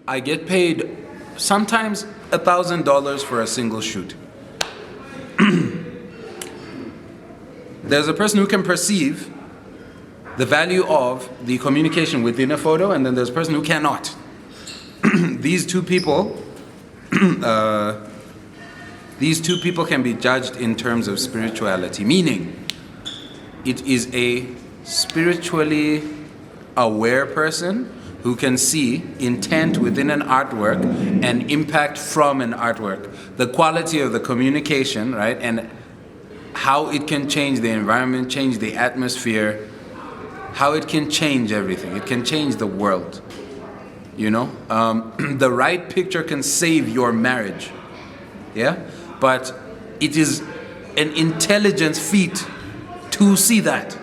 I get paid sometimes $1,000 for a single shoot. There's a person who can perceive the value of the communication within a photo, and then there's a person who cannot. These two people can be judged in terms of spirituality, meaning it is a spiritually aware person who can see intent within an artwork and impact from an artwork, the quality of the communication, right, and how it can change the environment, change the atmosphere, how it can change everything. It can change the world. You know, the right picture can save your marriage, yeah? But it is an intelligence feat to see that.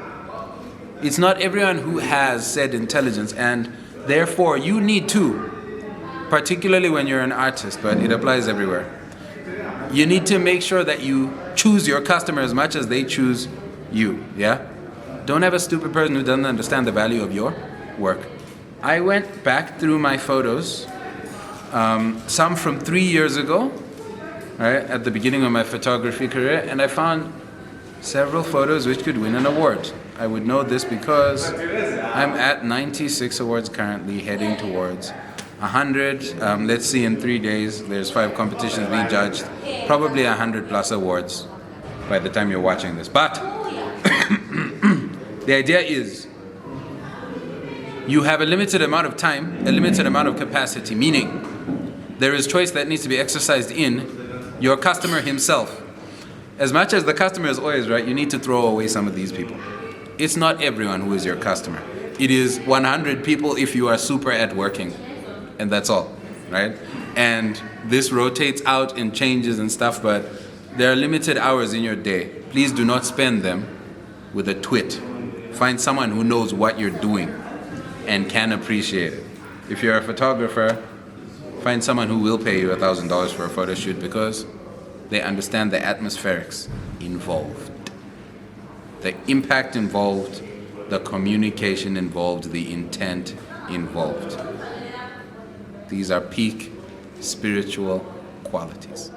It's not everyone who has said intelligence, and therefore you need to, particularly when you're an artist, but it applies everywhere. You need to make sure that you choose your customer as much as they choose you, yeah? Don't have a stupid person who doesn't understand the value of your work. I went back through my photos, some from 3 years ago, right, at the beginning of my photography career, and I found several photos which could win an award. I would know this because I'm at 96 awards currently, heading towards 100. Let's see, in 3 days, there's 5 competitions being judged, probably 100 plus awards by the time you're watching this. But the idea is, you have a limited amount of time, a limited amount of capacity, meaning there is choice that needs to be exercised in your customer himself. As much as the customer is always right, you need to throw away some of these people. It's not everyone who is your customer. It is 100 people if you are super at working, and that's all, right? And this rotates out and changes and stuff, but there are limited hours in your day. Please do not spend them with a twit. Find someone who knows what you're doing and can appreciate it. If you're a photographer, find someone who will pay you $1,000 for a photo shoot because they understand the atmospherics involved, the impact involved, the communication involved, the intent involved. These are peak spiritual qualities.